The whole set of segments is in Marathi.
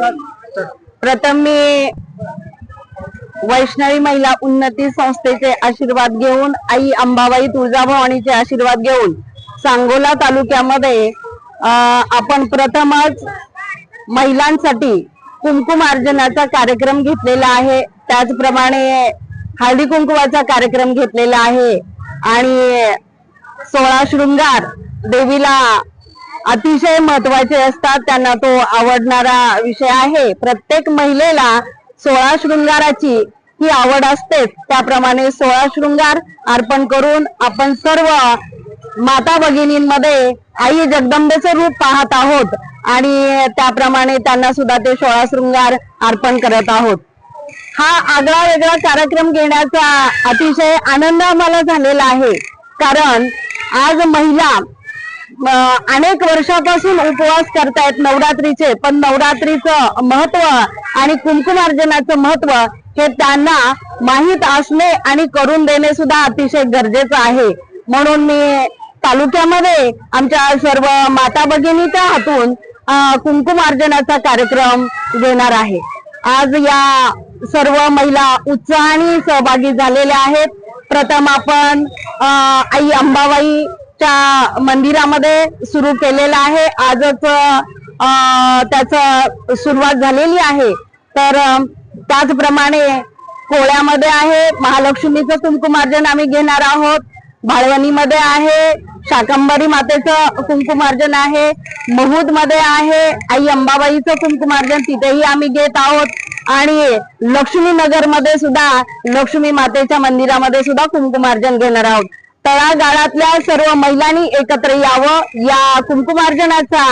प्रथम मी वैष्णवी महिला उन्नती संस्थेचे आशीर्वाद घेऊन, आई अंबाबाई तुळजाभवानीचे आशीर्वाद घेऊन सांगोला तालुक्यामध्ये आपण प्रथमच महिलांसाठी कुंकुमार्जनाचा कार्यक्रम घेतलेला आहे। त्याचप्रमाणे हळदी कुंकवाचा कार्यक्रम घेतलेला आहे आणि 16 शृंगार देवीला अतिशय महत्वाचे असतात, त्यांना तो आवडणारा विषय आहे। प्रत्येक महिलेला 16 शृंगाराची ही आवड असते, त्याप्रमाणे 16 शृंगार अर्पण करून आपण सर्व माता भगिनींमध्ये आई जगदंबेचे रूप पाहत आहोत आणि त्याप्रमाणे त्यांना सुद्धा ते 16 शृंगार अर्पण करत आहोत। हा आगळा वेगळा कार्यक्रम घेण्याचा अतिशय आनंद आम्हाला झालेला आहे, कारण आज महिला अनेक वर्षापासून उपवास करतायत नवरात्रीचे, पण नवरात्रीचं महत्व आणि कुंकुमार्जनाचं महत्व हे त्यांना माहीत असणे आणि करून देणे सुद्धा अतिशय गरजेचं आहे। म्हणून मी तालुक्यामध्ये आमच्या सर्व माता भगिनीच्या हातून कुंकुमार्जनाचा कार्यक्रम घेणार आहे। आज या सर्व महिला उत्साहाने सहभागी झालेल्या आहेत। प्रथम आपण आई अंबाबाईच्या मंदिरामध्ये सुरू केलेलं आहे, आजच त्याचं सुरुवात झालेली आहे। तर त्याचप्रमाणे कोळ्यामध्ये आहे महालक्ष्मीचं कुंकुमार्जन आम्ही घेणार आहोत, भाळवणीमध्ये आहे शाकंभरी मातेचं कुंकुमार्जन आहे, महूद मध्ये आहे आई अंबाबाईचं कुंकुमार्जन, तिथेही आम्ही घेत आहोत आणि लक्ष्मीनगर मध्ये सुद्धा लक्ष्मी मातेच्या मंदिरामध्ये सुद्धा कुंकुमार्जन घेणार आहोत। तळागाळातल्या सर्व महिलांनी एकत्र यावं, या कुंकुमार्जनाचा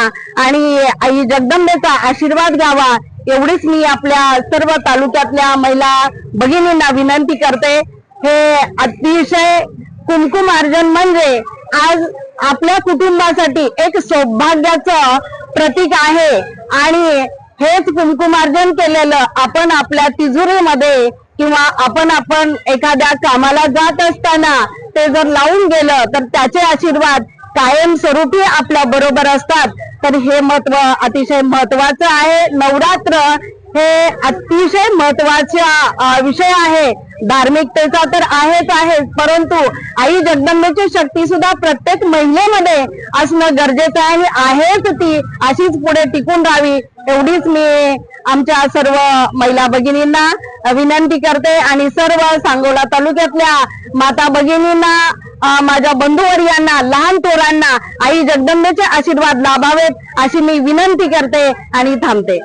आणि आई जगदंबेचा आशीर्वाद घ्यावा, एवढीच मी आपल्या सर्व तालुक्यातल्या महिला भगिनींना विनंती करते। हे अतिशय कुंकुमार्जन म्हणजे आज आपल्या कुटुंबासाठी एक सौभाग्याचं प्रतीक आहे आणि हेच कुंकुमार्जन केलेलं आपण आपल्या तिजोरीमध्ये किंवा आपण एखाद्या कामाला जात असताना ते जर लावून गेलं तर त्याचे आशीर्वाद कायमस्वरूपी आपल्या बरोबर असतात। तर हे महत्व अतिशय महत्वाचं आहे। नवरात्र हे अतिशय महत्वाचा विषय आहे, धार्मिकतेचा तर आहेच, परंतु आई जगदंबेची शक्ती सुद्धा प्रत्येक महिलेमध्ये असणं गरजेचं आहे आणि आहेच ती अशीच पुढे टिकून राहावी, एवढीच मी आमच्या सर्व महिला भगिनींना विनंती करते आणि सर्व सांगोला तालुक्यातल्या माता भगिनींना, माझ्या बंधुवर्यांना, लहान थोरांना आई जगदंबेचे आशीर्वाद लाभावेत अशी मी विनंती करते आणि थांबते।